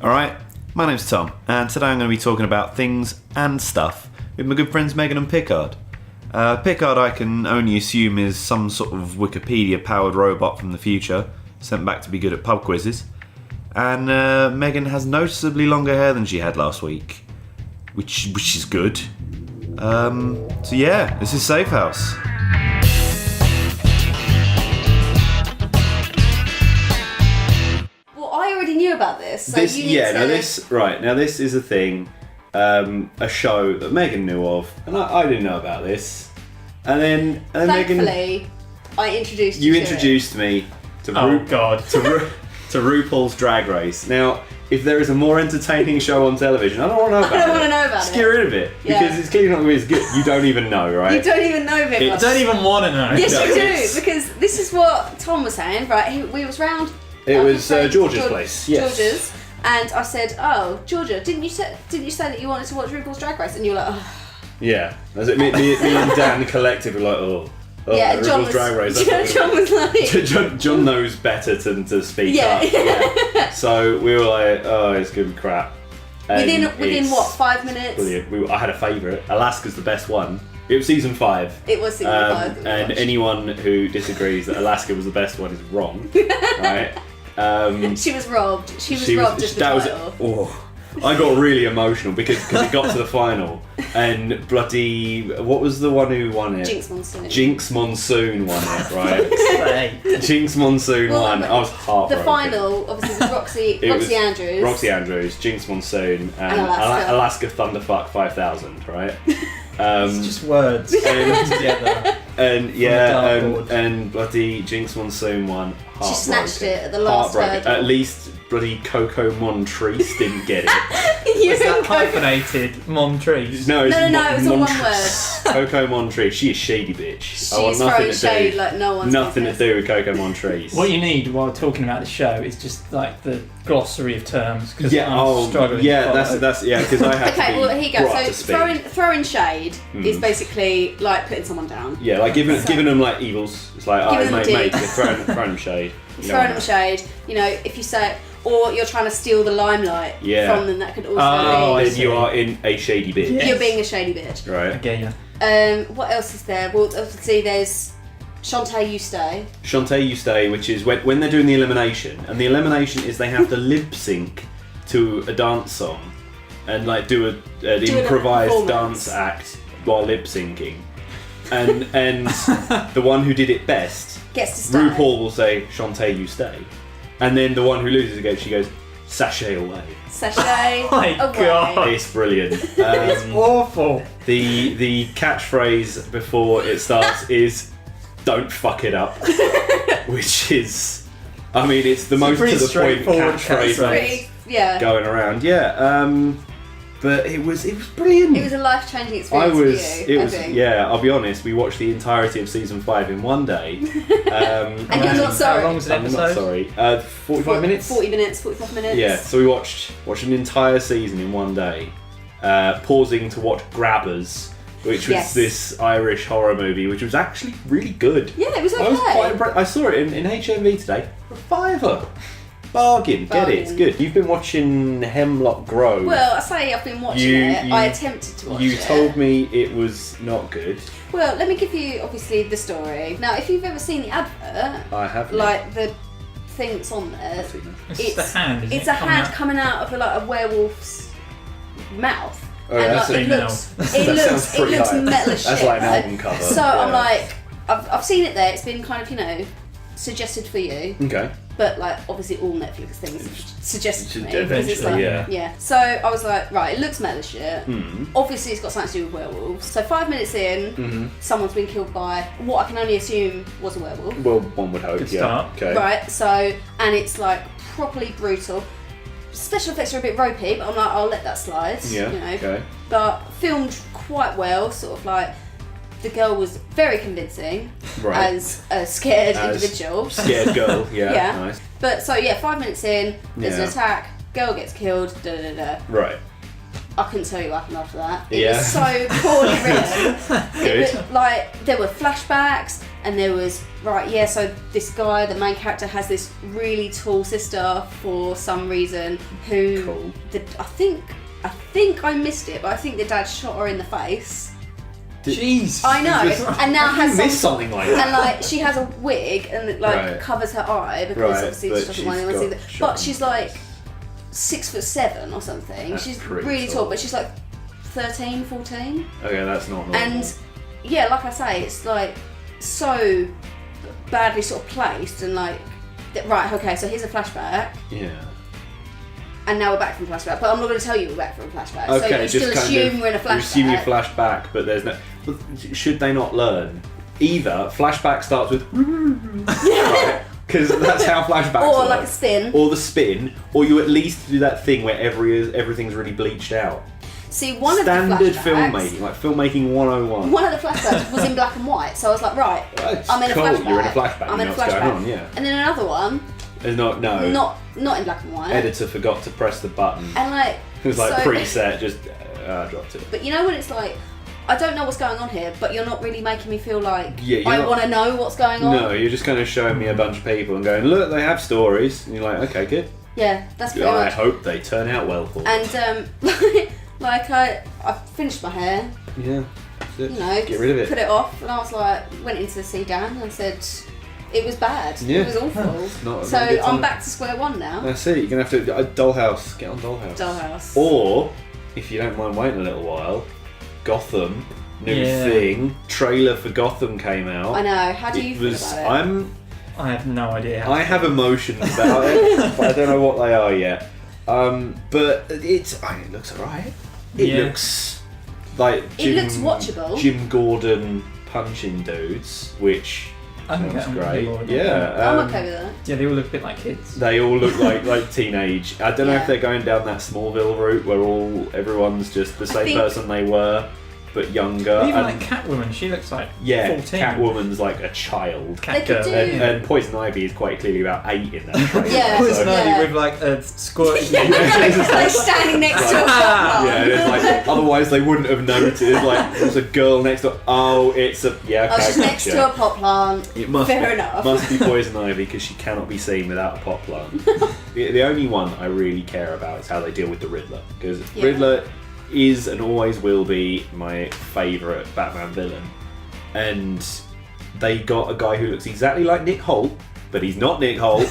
Alright, my name's Tom, and today I'm going to be talking about things and stuff with my good friends Megan and Pickard. Pickard, I can only assume, is some sort of Wikipedia-powered robot from the future, sent back to be good at pub quizzes. And Megan has noticeably longer hair than she had last week, which is good. So yeah, this is Safehouse. Knew about this. So This is a thing, a show that Megan knew of, and I didn't know about this. And then thankfully, Megan, I introduced you to introduced me to to RuPaul's Drag Race. Now, if there is a more entertaining show on television, I don't want to know about it. I don't want to know about Just it. get rid of it, because it's clearly not going to be as good. You don't even know, right? You don't even know, Vic. I don't even want to know. Yes, you do, because this is what Tom was saying, right? We was round. It was Georgia's place. Yes. Georgia's, and I said, "Oh, Georgia, didn't you say that you wanted to watch RuPaul's Drag Race?" And you were like, "Oh." Yeah, that's it. Me and Dan collectively were like, "Oh, yeah." RuPaul's Drag Race." John was like, John knows better to speak up. Yeah. So we were like, "Oh, it's gonna be crap." And within what, 5 minutes? Brilliant. I had a favourite. Alaska's the best one. It was season 5. It was season 5. And anyone who disagrees that Alaska was the best one is wrong, right? She was robbed. She was robbed of the title. I got really emotional because it got to the final and bloody, what was the one who won it? Jinx Monsoon won it, right? Jinx Monsoon won. I was heartbroken. The final obviously was Roxy Andrews. Roxy Andrews, Jinx Monsoon, and Alaska Thunderfuck 5000, right? It's just words together. And bloody Jinx Monsoon won. She snatched it at the last hurdle. At least bloody Coco Montrese didn't get it. Was that hyphenated? Montrese? No, it was all one word. Coco Montrese. She is shady bitch. She's throwing shade like no one's nothing to do with Coco Montrese. What you need while talking about the show is just like the glossary of terms. I'm struggling. Yeah, that's because I had. Okay, well here you go. So throwing shade is Mm. basically like putting someone down. Yeah, like giving them like evils. It's like, mate, you're throwing them shade. Throwing them shade. You know, if you say, or you're trying to steal the limelight from them, that could also be. Then you are in a shady bitch. Yes. You're being a shady bitch. Right. Okay, yeah. What else is there? Well, obviously there's Shantae You Stay. Shantae You Stay, which is when they're doing the elimination, and the elimination is they have to lip sync to a dance song, and like do an improvised dance act while lip syncing, and the one who did it best gets to stay. RuPaul will say Shantae You Stay, and then the one who loses again, she goes sashay away. Sashay away. God. It's brilliant. It's awful. The catchphrase before it starts is "Don't fuck it up," which is, I mean, it's the most to the point catchphrase going around. Yeah. But it was brilliant. It was a life-changing experience for you. Yeah, I'll be honest, we watched the entirety of season 5 in one day. And you're not sorry. How long was the episode? I'm not sorry. 45 minutes? 45 minutes. Yeah, so we watched an entire season in one day, pausing to watch Grabbers, which was this Irish horror movie, which was actually really good. Yeah, it was okay. I was quite impressed. I saw it in HMV today for £5. Bargain, get it, it's good. You've been watching Hemlock Grove. Well, I say I've been watching it. I attempted to watch it. You told me it was not good. Well, let me give you, obviously, the story. Now, if you've ever seen the advert... I have. Like, the thing that's on there... It's the hand, It's a hand coming out of a werewolf's mouth. Oh, yeah, that's it looks metal as shit. That's like an album cover. So I'm like, I've seen it there. It's been kind of, suggested for you. Okay. But like, obviously, all Netflix things suggested to me. Eventually, yeah. So I was like, right, it looks metal as shit. Mm. Obviously, it's got something to do with werewolves. So 5 minutes in, someone's been killed by what I can only assume was a werewolf. Well, one would hope. Good start. Okay. Right. So, and it's like properly brutal. Special effects are a bit ropey, but I'm like, I'll let that slide. Yeah. Okay. But filmed quite well, sort of like. The girl was very convincing as a scared individual. Scared girl, yeah. Nice. But so 5 minutes in, there's an attack, girl gets killed, Right. I couldn't tell you what happened after that. It was so poorly written. There were flashbacks, and there was so this guy, the main character, has this really tall sister for some reason who I think I missed it, but I think the dad shot her in the face. Jeez, I know, and now has something like that. And like she has a wig and it like covers her eye because obviously she doesn't want anyone to see that. But she's like 6'7" or something. That's she's really tall, but she's like 13, 14. Okay, that's not normal. And yeah, like I say, it's like so badly sort of placed and like right. Okay, so here's a flashback. Yeah. And now we're back from flashback, but I'm not going to tell you we're back from flashback. Okay, so you still assume we're in a flashback. You assume you flashback, but there's no. Should they not learn? Either flashback starts with because that's how flashbacks or work. like a spin, or the spin, or you at least do that thing where everything's really bleached out. See, one Standard of the flashbacks, filmmaking, like filmmaking 101. One of the flashbacks was in black and white, so I was like, right, I'm in a flashback. You're in a flashback. I'm in a flashback. What's going on, yeah. And then another one. Not in black and white. Editor forgot to press the button. And like it was like preset, just dropped it. But you know when it's like, I don't know what's going on here, but you're not really making me feel like I want to know what's going on. No, you're just kind of showing me a bunch of people and going, look, they have stories. And you're like, okay, good. Yeah, that's pretty much. I hope they turn out well for you. And like I finished my hair. Yeah. You know, get rid of it. Put it off, and I was like, went in to see Dan and said it was bad. Yeah. It was awful. Not so I'm back to square one now. That's it. You're gonna have to Dollhouse. Get on Dollhouse. Dollhouse. Or if you don't mind waiting a little while, Gotham. New thing. Trailer for Gotham came out. I know. How do you feel about it? I have no idea. I have emotions about it, but I don't know what they are yet. But it looks alright. It looks like it looks watchable. Jim Gordon punching dudes, which sounds great. I'm okay with that. Yeah, they all look a bit like kids. They all look like teenage. I don't know if they're going down that Smallville route where everyone's just the same person they were, but younger. Even like Catwoman, she looks like 14. Catwoman's like a child. Catgirl. And Poison Ivy is quite clearly about 8 in that trailer. Poison Ivy with like a squirt. Like standing next to a pot. Yeah, it's like otherwise they wouldn't have noticed. Like there's a girl next to. Oh, it's a okay. Oh, she's next to a pot plant. It must Fair enough. Must be Poison Ivy because she cannot be seen without a pot plant. The only one I really care about is how they deal with the Riddler because Riddler is and always will be my favourite Batman villain, and they got a guy who looks exactly like Nick Holt, but he's not Nick Holt.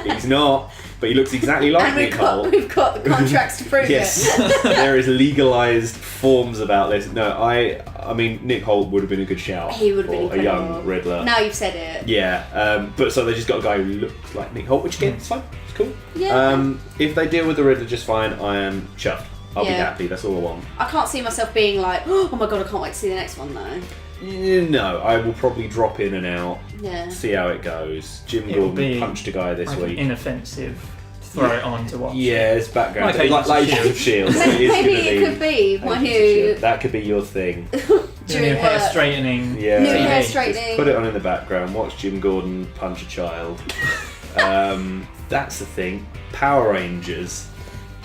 He's not, but he looks exactly like Nick Holt. We've got the contracts to prove it. There is legalised forms about this. No, I mean Nick Holt would have been a good shout. He would have been a young Riddler. Now you've said it. Yeah, but so they just got a guy who looks like Nick Holt, which again, it's fine. It's cool. Yeah. If they deal with the Riddler just fine, I am chuffed. I'll be happy, that's all I want. I can't see myself being like, oh my god, I can't wait to see the next one though. No, I will probably drop in and out, see how it goes. Jim Gordon punched a guy this week. Inoffensive, throw it on to watch. Yeah, it's background. Like Agents of S.H.I.E.L.D. Maybe it could be when you... That could be your thing. During hair straightening. Yeah. New hair straightening. Put it on in the background, watch Jim Gordon punch a child. That's the thing. Power Rangers.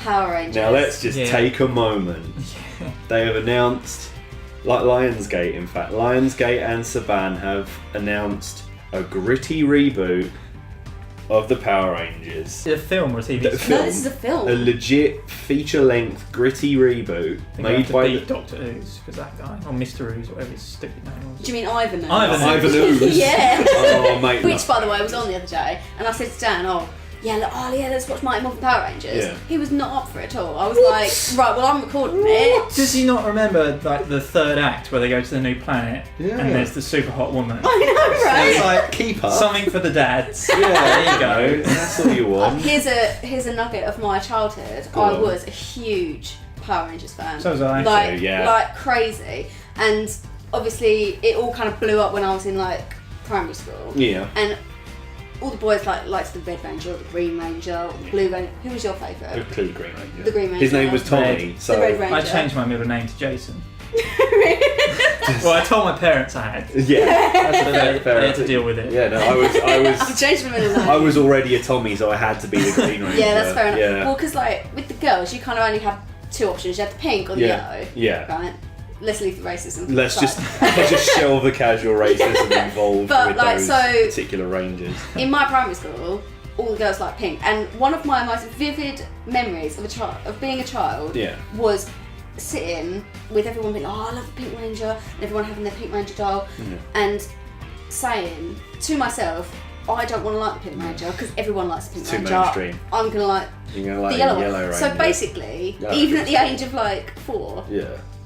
Now let's just take a moment. They have announced, like Lionsgate in fact, Lionsgate and Saban have announced a gritty reboot of the Power Rangers. A film or a TV series? No, this is a film. A legit feature-length gritty reboot made by Doctor Ooze, because that guy, or Mr. Ooze, whatever his stupid name was. Do you mean Ivan Ooze? Ivan Ooze. Yeah. Oh mate. Which, by the way, was on the other day, and I said to Dan, let's watch Mighty Morphin Power Rangers. Yeah. He was not up for it at all. I was like, right, well, I'm recording it. Does he not remember like the third act where they go to the new planet and there's the super hot woman? I know, right? It's like, keep up. Something for the dads. Yeah, there you go. That's all you want. Here's a nugget of my childhood. I was a huge Power Rangers fan. So was I. Like crazy. And obviously, it all kind of blew up when I was in like primary school. Yeah. And all the boys liked the Red Ranger or the Green Ranger or the Blue Ranger. Who was your favourite? Clearly Green Ranger. The Green Ranger. His name was Tommy. The Red Ranger. I changed my middle name to Jason. Well, I told my parents I had. Yeah, that's they had to deal with it. Yeah, no, I was. You changed my middle name. I was already a Tommy, so I had to be the Green Ranger. Yeah, that's fair enough. Yeah. Well, because like with the girls, you kind of only have two options. You have the pink or the yellow. Yeah. Right. let's leave the racism. Let's just shelve the casual racism involved with those particular ranges. In my primary school, all the girls like pink, and one of my most vivid memories of being a child was sitting with everyone being like, oh, I love the Pink Ranger, and everyone having their Pink Ranger doll, and saying to myself, I don't want to like the Pink Ranger because everyone likes the Pink Ranger. Too mainstream. I'm going to like the yellow Ranger. So basically, even at the age of like 4,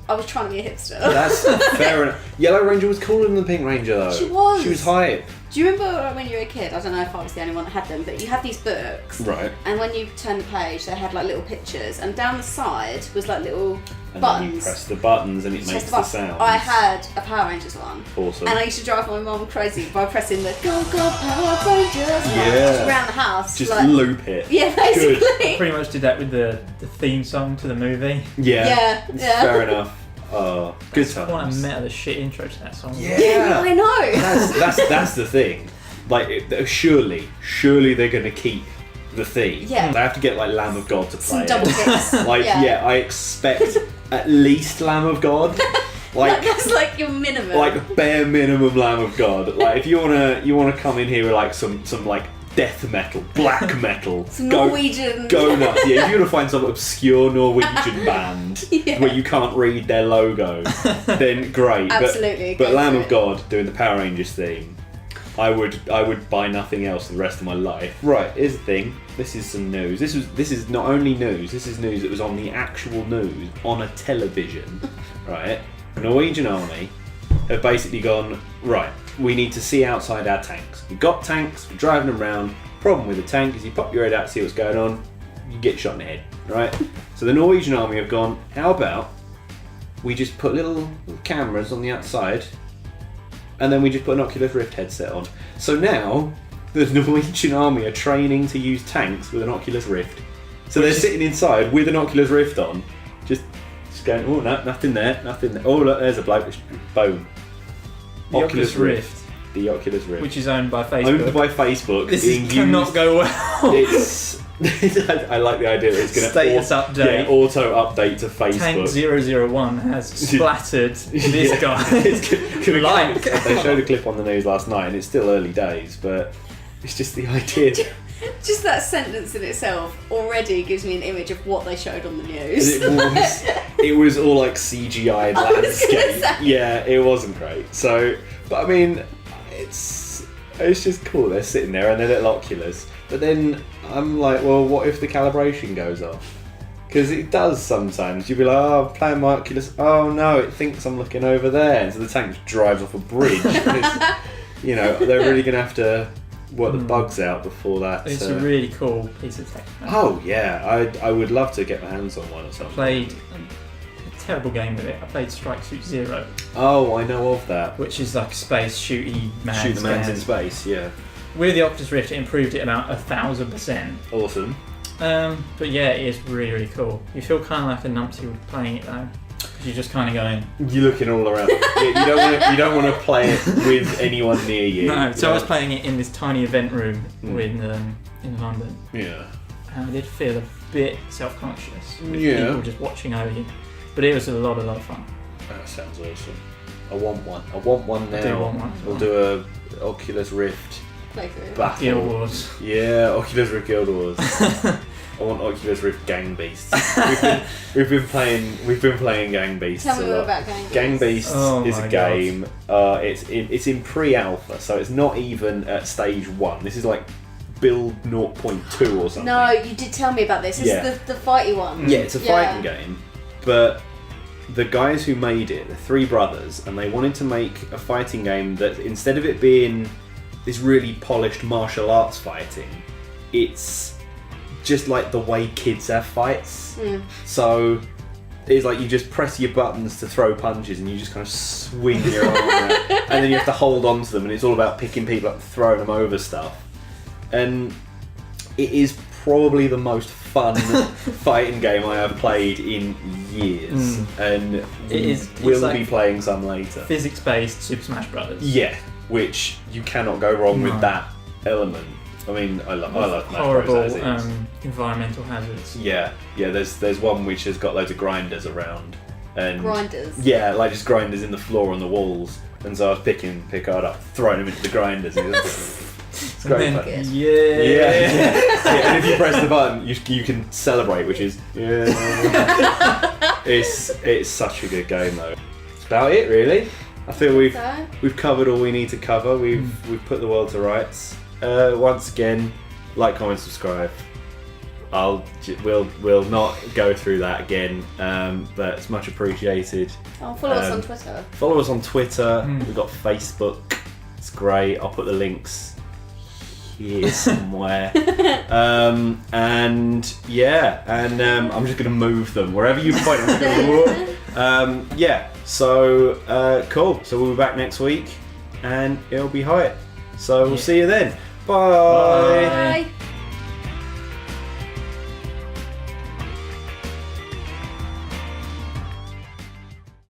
I was trying to be a hipster. That's fair enough. Yellow Ranger was cooler than the Pink Ranger though. She was. She was hype. Do you remember when you were a kid? I don't know if I was the only one that had them, but you had these books. Right. And when you turned the page, they had like little pictures, and down the side was like little buttons. Then you press the buttons and it makes the sound. I had a Power Rangers one. Awesome. And I used to drive my mum crazy by pressing the Go Go Power Rangers around the house. Just like, loop it. Yeah, basically. I pretty much did that with the theme song to the movie. Yeah. Fair enough. Oh, good times. Quite a meta shit intro to that song. Yeah, I know. That's the thing. Like, surely they're going to keep the theme. Yeah. They have to get like Lamb of God to play. Some double hits. Like, I expect at least Lamb of God. Like that's like your minimum. Like bare minimum Lamb of God. Like if you wanna come in here with like some like death metal, black metal, some Norwegian. Go nuts. Yeah, if you want to find some obscure Norwegian band where you can't read their logo, then great. Absolutely. But Lamb of God doing the Power Rangers theme, I would buy nothing else for the rest of my life. Right, here's the thing. This is some news. This is not only news. This is news that was on the actual news on a television. Right, the Norwegian army have basically gone, right, we need to see outside our tanks. We've got tanks, we're driving them around. Problem with the tank is you pop your head out to see what's going on, you get shot in the head, right? So the Norwegian army have gone, how about we just put little cameras on the outside and then we just put an Oculus Rift headset on. So now the Norwegian army are training to use tanks with an Oculus Rift. So they're sitting inside with an Oculus Rift on, just going, oh no, nothing there. Oh look, there's a bloke. Boom. The Oculus Rift. The Oculus Rift. Which is owned by Facebook. Owned by Facebook. This cannot go well. It's. I like the idea that it's going to status update. Yeah, auto update to Facebook. Tank 001 has splattered this guy. Like they showed a clip on the news last night, and it's still early days, but it's just the idea. Just that sentence in itself already gives me an image of what they showed on the news. It was all like CGI landscape. Yeah, it wasn't great. So, but I mean, it's just cool. They're sitting there and they're little Oculus. But then I'm like, well, what if the calibration goes off? Because it does sometimes. You'll be like, oh, I'm playing my Oculus. Oh no, it thinks I'm looking over there. And so the tank just drives off a bridge. You know, they're really going to have to work the bugs out before that. It's a really cool piece of tech. Oh yeah, I would love to get my hands on one or something. I played a terrible game with it. I played Strike Suit Zero. Oh, I know of that. Which is like a space shooty man. Shoot the man's in space, yeah. With the Oculus Rift, it improved it about 1,000%. Awesome. But yeah, it is really, really cool. You feel kind of like a numpty playing it though. You're just kind of going. You're looking all around. You don't want to play it with anyone near you. No. So I was playing it in this tiny event room in London. Yeah. And I did feel a bit self-conscious with people just watching over you, but it was a lot of fun. That sounds awesome. I want one now. I do want one. We'll do a Oculus Rift battle. Guild Wars. Yeah, Oculus Rift Guild Wars. I want Oculus Rift Gang Beasts. We've been playing Gang Beasts. Tell me more about Gang Beasts. Gang Beasts is a game. It's in pre-alpha, so it's not even at stage 1. This is like build 0.2 or something. No, you did tell me about this. This is the fighty one. Yeah, it's a fighting game, but the guys who made it, the 3 brothers, and they wanted to make a fighting game that instead of it being this really polished martial arts fighting, it's just like the way kids have fights. So it's like you just press your buttons to throw punches and you just kind of swing your arm out, and then you have to hold on to them, and it's all about picking people up and throwing them over stuff. And it is probably the most fun fighting game I have played in years, and we'll be playing some later. Physics-based Super Smash Brothers. Yeah, which you cannot go wrong with that element. I mean, I love Smash Bros. Horrible environmental hazards. Yeah. There's one which has got loads of grinders around, and grinders. Yeah, like just grinders in the floor on the walls. And so I was picking Pickard up, throwing him into the grinders. And it's great fun. Yeah. And if you press the button, you can celebrate, which is it's such a good game though. That's about it really. I feel we've covered all we need to cover. We've put the world to rights. Once again, like, comment, subscribe. We'll not go through that again, but it's much appreciated. Follow us on Twitter. Follow us on Twitter. We've got Facebook. It's great. I'll put the links here somewhere. I'm just gonna move them wherever you point. I'm just gonna So cool. So we'll be back next week, and it'll be hype. So we'll see you then. Bye. Bye.